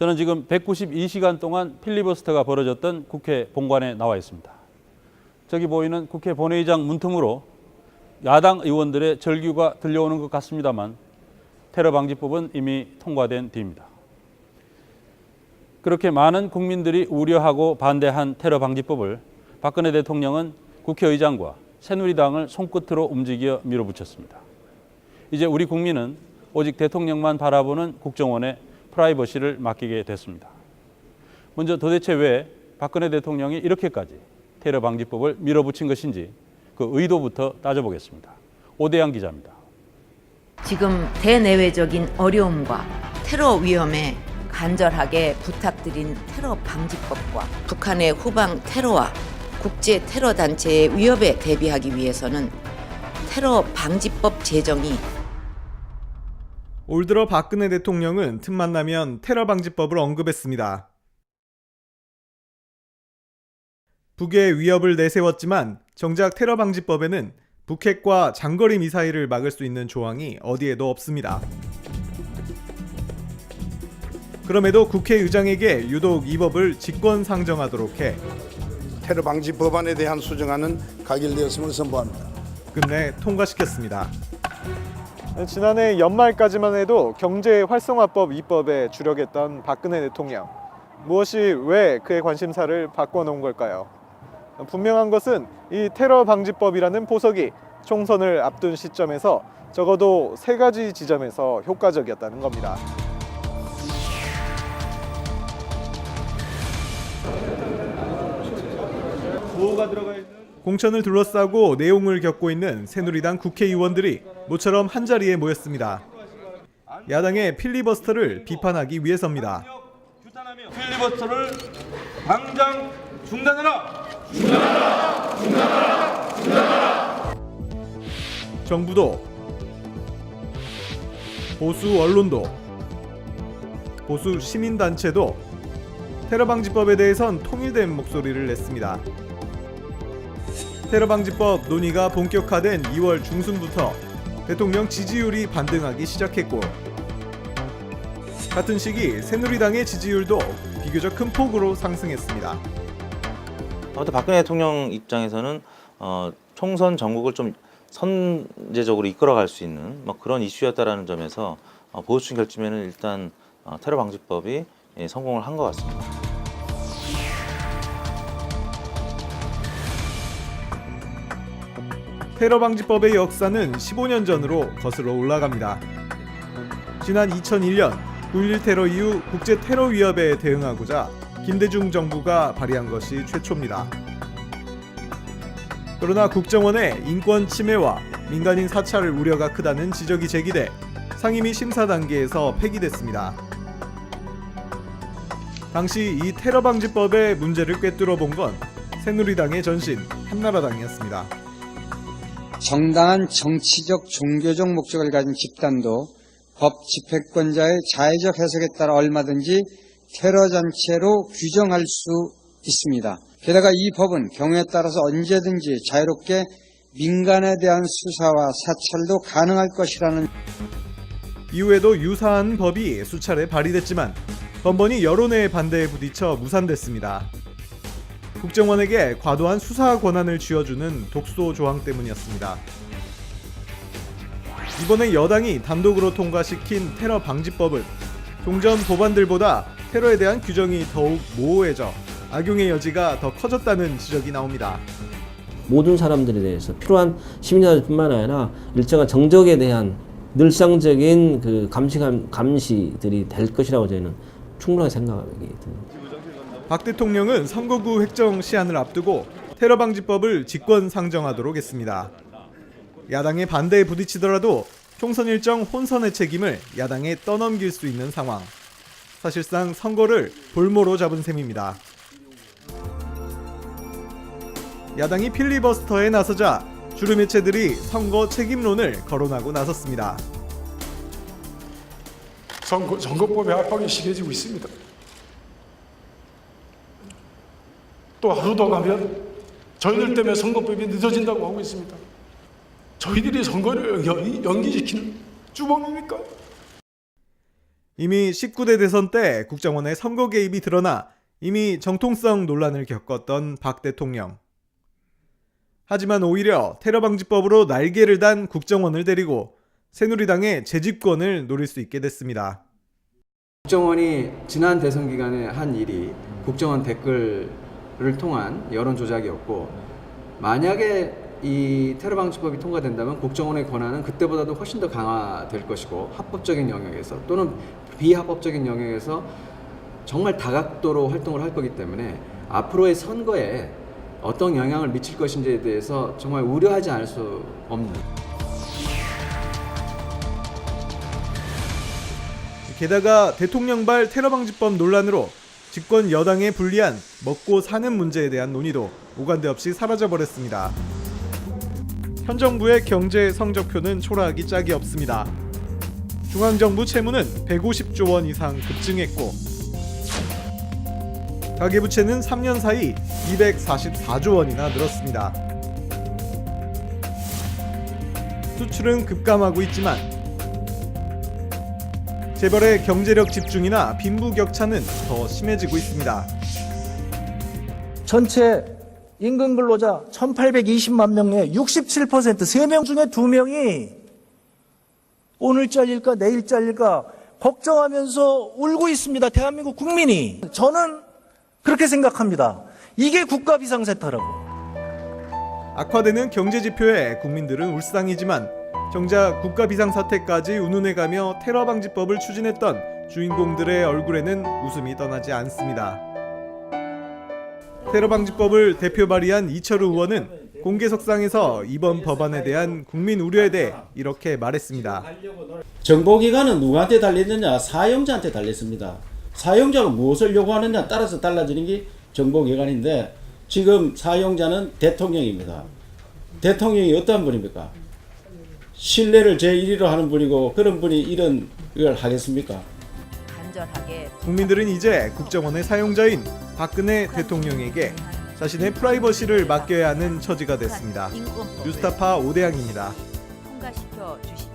저는 지금 192시간 동안 필리버스터가 벌어졌던 국회 본관에 나와 있습니다. 저기 보이는 국회 본회의장 문틈으로 야당 의원들의 절규가 들려오는 것 같습니다만 테러 방지법은 이미 통과된 뒤입니다. 그렇게 많은 국민들이 우려하고 반대한 테러 방지법을 박근혜 대통령은 국회의장과 새누리당을 손끝으로 움직여 밀어붙였습니다. 이제 우리 국민은 오직 대통령만 바라보는 국정원에 프라이버시를 맡기게 됐습니다. 먼저 도대체 왜 박근혜 대통령이 이렇게까지 테러 방지법을 밀어붙인 것인지 그 의도부터 따져보겠습니다. 오대양 기자입니다. 지금 대내외적인 어려움과 테러 위험에 간절하게 부탁드린 테러 방지법과 북한의 후방 테러와 국제 테러 단체의 위협에 대비하기 위해서는 테러 방지법 제정이 올 들어 박근혜 대통령은 틈만 나면 테러 방지법을 언급했습니다. 북의 위협을 내세웠지만 정작 테러 방지법에는 북핵과 장거리 미사일을 막을 수 있는 조항이 어디에도 없습니다. 그럼에도 국회의장에게 유독 이 법을 직권상정하도록 해 테러 방지 법안에 대한 수정안은 가결되었음을 선포합니다. 끝내 통과시켰습니다. 지난해 연말까지만 해도 경제활성화법 입법에 주력했던 박근혜 대통령. 무엇이 왜 그의 관심사를 바꿔놓은 걸까요? 분명한 것은 이 테러 방지법이라는 보석이 총선을 앞둔 시점에서 적어도 3가지 지점에서 효과적이었다는 겁니다. 공천을 둘러싸고 내용을 겪고 있는 새누리당 국회의원들이 모처럼 한자리에 모였습니다. 야당의 필리버스터를 비판하기 위해서입니다. 필리버스터를 당장 중단해라! 정부도, 보수 언론도, 보수 시민단체도 테러 방지법에 대해선 통일된 목소리를 냈습니다. 테러 방지법 논의가 본격화된 2월 중순부터 대통령 지지율이 반등하기 시작했고, 같은 시기 새누리당의 지지율도 비교적 큰 폭으로 상승했습니다. 아무튼 박근혜 대통령 입장에서는 총선 전국을 좀 선제적으로 이끌어갈 수 있는 그런 이슈였다라는 점에서 보수층 결집에는 일단 테러 방지법이 성공을 한 것 같습니다. 테러 방지법의 역사는 15년 전으로 거슬러 올라갑니다. 지난 2001년 9.11 테러 이후 국제 테러 위협에 대응하고자 김대중 정부가 발의한 것이 최초입니다. 그러나 국정원의 인권 침해와 민간인 사찰을 우려가 크다는 지적이 제기돼 상임위 심사 단계에서 폐기됐습니다. 당시 이 테러 방지법의 문제를 꿰뚫어 본 건 새누리당의 전신 한나라당이었습니다. 정당한 정치적 종교적 목적을 가진 집단도 법 집행권자의 자의적 해석에 따라 얼마든지 테러 단체로 규정할 수 있습니다. 게다가 이 법은 경우에 따라서 언제든지 자유롭게 민간에 대한 수사와 사찰도 가능할 것이라는. 이후에도 유사한 법이 수차례 발의됐지만 번번이 여론의 반대에 부딪혀 무산됐습니다. 국정원에게 과도한 수사 권한을 쥐어주는 독소 조항 때문이었습니다. 이번에 여당이 단독으로 통과시킨 테러 방지법은 종전 법안들보다 테러에 대한 규정이 더욱 모호해져 악용의 여지가 더 커졌다는 지적이 나옵니다. 모든 사람들에 대해서 필요한 시민들뿐만 아니라 일정한 정적에 대한 늘상적인 그 감시들이 될 것이라고 저희는 충분하게 생각하기 듭니다. 박 대통령은 선거구 획정 시한을 앞두고 테러 방지법을 직권 상정하도록 했습니다. 야당의 반대에 부딪히더라도 총선 일정 혼선의 책임을 야당에 떠넘길 수 있는 상황. 사실상 선거를 볼모로 잡은 셈입니다. 야당이 필리버스터에 나서자 주류 매체들이 선거 책임론을 거론하고 나섰습니다. 선거법의 압박이 심해지고 있습니다. 또 하루 더 가면 저희들 때문에 선거법이 늦어진다고 하고 있습니다. 저희들이 선거를 연기시키는 주범입니까? 이미 19대 대선 때 국정원의 선거 개입이 드러나 이미 정통성 논란을 겪었던 박 대통령. 하지만 오히려 테러방지법으로 날개를 단 국정원을 데리고 새누리당의 재집권을 노릴 수 있게 됐습니다. 국정원이 지난 대선 기간에 한 일이 국정원 댓글을 통한 여론 조작이었고, 만약에 이 테러방지법이 통과된다면 국정원의 권한은 그때보다도 훨씬 더 강화될 것이고, 합법적인 영역에서 또는 비합법적인 영역에서 정말 다각도로 활동을 할 거기 때문에 앞으로의 선거에 어떤 영향을 미칠 것인지에 대해서 정말 우려하지 않을 수 없는. 게다가 대통령발 테러방지법 논란으로 집권 여당에 불리한 먹고 사는 문제에 대한 논의도 오간데 없이 사라져버렸습니다. 현 정부의 경제 성적표는 초라하기 짝이 없습니다. 중앙정부 채무는 150조 원 이상 급증했고, 가계부채는 3년 사이 244조 원이나 늘었습니다. 수출은 급감하고 있지만 재벌의 경제력 집중이나 빈부격차는 더 심해지고 있습니다. 전체 임금 근로자 1820만 명에 67%, 3명 중에 2명이 오늘 잘릴까 내일 잘릴까 걱정하면서 울고 있습니다. 대한민국 국민이. 저는 그렇게 생각합니다. 이게 국가 비상사태라고. 악화되는 경제지표에 국민들은 울상이지만 정작 국가 비상사태까지 운운해가며 테러방지법을 추진했던 주인공들의 얼굴에는 웃음이 떠나지 않습니다. 테러방지법을 대표 발의한 이철우 의원은 공개석상에서 이번 법안에 대한 국민 우려에 대해 이렇게 말했습니다. 정보기관은 누구한테 달렸느냐? 사용자한테 달렸습니다. 사용자가 무엇을 요구하느냐 따라서 달라지는 게 정보기관인데, 지금 사용자는 대통령입니다. 대통령이 어떤 분입니까? 신뢰를 제1위로 하는 분이고, 그런 분이 이런 걸 하겠습니까? 간절하게 국민들은 이제 국정원의 사용자인 박근혜 대통령에게 자신의 프라이버시를 맡겨야 하는 처지가 됐습니다. 뉴스타파 오대양입니다. 통과시켜 주시기